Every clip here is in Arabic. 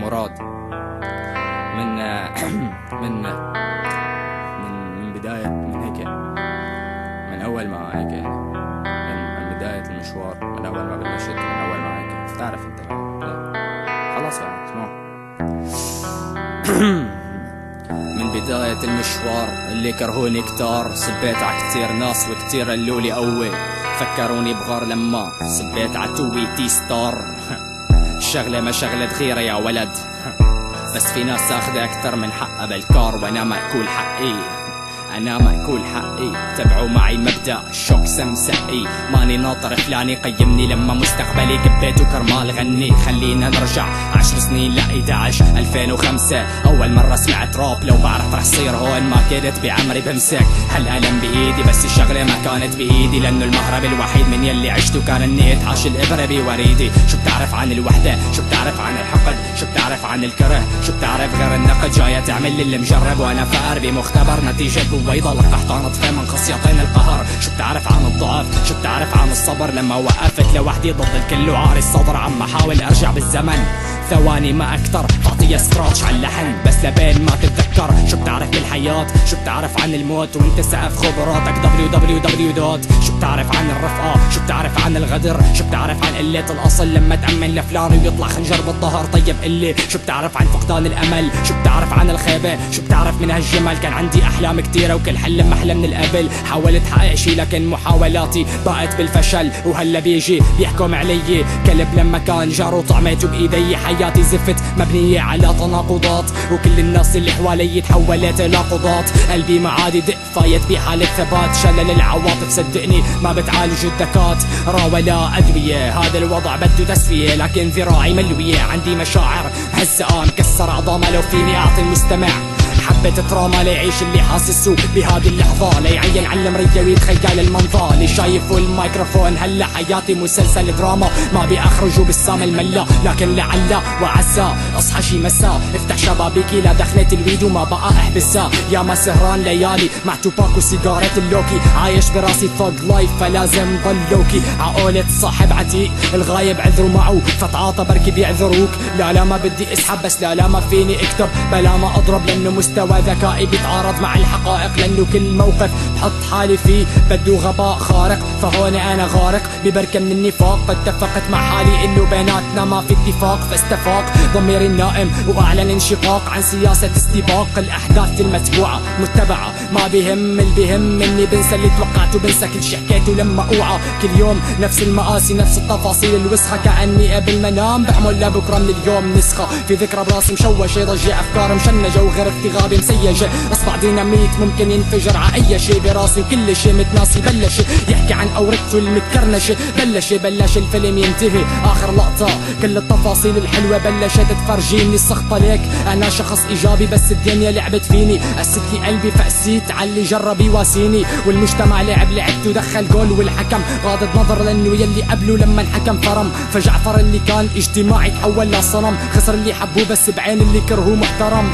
مراد من من من بداية من هيك، من أول ما هيك يعني من بداية المشوار، من أول ما بلشت، من أول ما هيك تعرف أنت خلاص يعني اسمع. من بداية المشوار اللي كرهوني كتار، سبيت ع كتير ناس وكتير قالولي قوي، فكروني بغار لما سبيت ع تويتي ستار. الشغلة ما شغلة غيرة يا ولد، بس في ناس اخذ اكتر من حقها بالكار، وانا مأكول حقي، انا مأكول حقي. تبعوا معي مبدأ الشوك سمسقي، ماني ناطر فلان يقيمني لما مستقبلي كبيت وكرمال غني. خلينا نرجع 10 سنين ل 11 2005، اول مرة سمعت راب، لو بعرف رح صير هون ما كنت بعمري بمسك هالقلم بايدي، بس الشغلة ما كانت بايدي، لانه المهرب الوحيد من يلي عشته كان اني اتعاش الابرة بوريدي. شو بتعرف عن الوحدة؟ شو بتعرف عن الحقد؟ شو بتعرف عن الكره؟ شو بتعرف غير النقد؟ جاية تعمل لي اللي مجرب وانا فقر بمختبر، نتيجة بويضة لقحت طفل من خصيتين القهر. شو بتعرف عن الضعف؟ شو بتعرف عن الصبر؟ لما وقفت لوحدي ضد الكل وعاري الصدر، عم احاول ارجع بالزمن ثواني ما اكتر، تعطي سكراتش على اللحن بس لبين ما تتذكر. شو بتعرف بالحياة؟ شو بتعرف عن الموت وانت سقف خبراتك www. شو بتعرف عن الرفقة؟ شو بتعرف عن الغدر؟ شو بتعرف عن قلة الاصل لما تأمن لفلان ويطلع خنجر بالظهر؟ طيب قلي شو بتعرف عن فقدان الامل؟ شو بتعرف عن الخيبة؟ شو بتعرف من هالجمل؟ كان عندي احلام كتيرة وكل حلم احلى من القبل، حاولت حقق شي لكن محاولاتي باءت بالفشل، وهلا بيجي بيحكم علي كلب لما كان جاره طعمته بايدي. حياتي زفت مبنية على تناقضات، وكل الناس اللي حوالي تحولت لقضات. قلبي ما عاد يدق، فايت بحالة ثبات، شلل العواطف صدقني ما بتعالج الدكات، ولا أدوية. هذا الوضع بده تسوية، لكن ذراعي ملوية، عندي مشاعر هزقة مكسر عظامة، لو فيني أعطي المستمع حبة تراما ليعيش اللي حاسسه بهذه اللحظة، ليعين على المرية ويتخيل المنظر اللي شايفه الميكروفون. هلا حياتي مسلسل دراما ما بيخرجوا بالسام الملا، لكن لعل وعسى اصحى شي مساء افتح شبابيكي لدخلة الويد وما بقى احبسها. يا ما سهران ليالي مع توباك وسيجارة اللوكي، عايش براسي ثوغ لايف فلازم ضل لوكي. عقولة صاحب عتيق الغايب عذروا معه، فتعاطى بركي بيعذروك. لا ما بدي اسحب، بس لا ما فيني اكتب، بلا ما اضرب، لانه مستوى ذكائي بيتعارض مع الحقائق، لانه كل موقف بحط حالي فيه بده غباء خارق. فهون انا غارق ببركة من النفاق، فاتفقت مع حالي انه بيناتنا ما في اتفاق، فاستفاق ضميري النائم واعلن انشقاق عن سياسة استباق الاحداث المتبوعة متبعة. ما بهم اللي بهم اني بنسى اللي توقعته، بنسى كل شي حكيته لما اوعى. كل يوم نفس المآسي نفس التفاصيل الوسخة، كأني قبل ما انام بعمل لبكرة من اليوم نسخة. في ذكرى براسي مشوشة، ضجة افكار مشنجة وغير اغتغابي مسيجة. اصبع ديناميت ممكن ينفجر ع اي شي براسي، وكل شي متناسي. بلش يحكي عن اورقته المتكرنشة، بلش الفيلم ينتهي اخر لقطة، كل التفاصيل الحلوة بلشت تفرجيني السخطة. ليك انا شخص ايجابي بس الدنيا لعبت فيني، قست لي قلبي فقسيت على جرب يواسيني، والمجتمع لعبت ودخل جول، والحكم غاضب نظر لانه يلي قبله لما الحكم فرم. فجعفر اللي كان اجتماعي تحول لصنم، خسر اللي حبوه بس بعين اللي كرهوه محترم.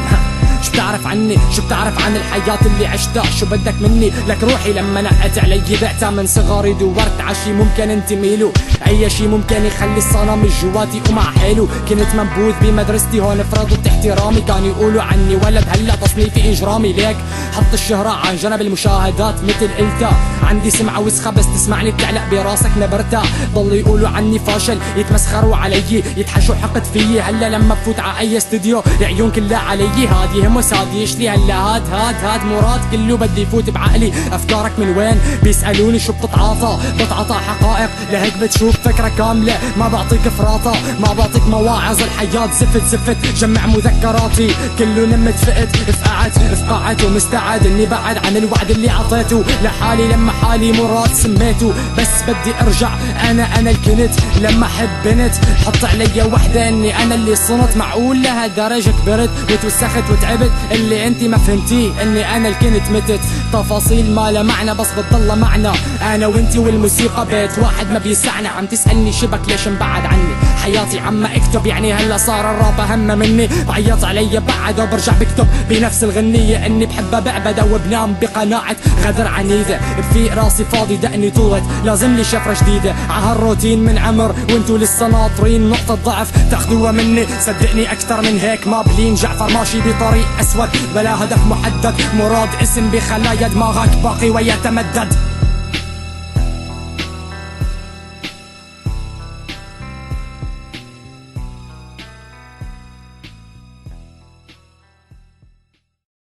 شو بتعرف عني؟ شو بتعرف عن الحياة اللي عشتها؟ شو بدك مني؟ لك روحي لما نقت علي بعتها من صغري، دورت عشي ممكن انتمي له، اي شي ممكن يخلي الصنم جواتي ومع حاله. كنت منبوذ بمدرستي هون فرضوا احترامي، كانوا يقولوا عني ولد هلا تصنيفي اجرامي. ليك حط الشهرة عن جنب المشاهدات مثل قلتها، عندي سمعة وسخة بس تسمعني بتعلق براسك نبرتها. ضلوا يقولوا عني فاشل، يتمسخروا علي، يتحشوا حقد فيي. هلا لما بفوت ع اي استوديو العيون كلها علي، هادي همس هادي يشلي. هلا هاد مراد كله بدي يفوت بعقلي. افكارك من وين؟ بيسألوني شو بتتعاطى؟ بتعاطى حقائق، لهيك بتشوف فكرة كاملة، ما بعطيك فراطة، ما بعطيك مواعظ. الحياة زفت جمع مذكراتي، كله نمت فقعت ومستعد اني بعد عن الوعد اللي عطيته لحالي. لما حالي مراد سميته، بس بدي ارجع انا اللي كنت لما حب بنت. حط علي وحدة اني انا اللي صنت، معقول لهالدرجة كبرت وتوسخت وتعبت؟ السبت اللي انتي ما فهمتيه اني انا الكنت متت. تفاصيل ما لا معنى بس بتضل معنى، انا وانتي والموسيقى بيت واحد ما بيسعنا. عم تسألني شبك ليش مبعد عني حياتي عما اكتب، يعني هلا صار الراب اهم مني. بعيط علي بعد وبرجع بكتب بنفس الغنية اني بحبها بعبدها وبنام بقناعة غدر عنيدة. بفيق راسي فاضي دقني طولت لازم لي شفرة جديدة عهالروتين من عمر، وانتو لسه ناطرين نقطة ضعف تاخدوها مني. صدقني اكتر من هيك ما بلين، جعفر ماشي بطريق اسود بلا هدف محدد، مراد اسم بخلايا دماغك باقي ويتمدد.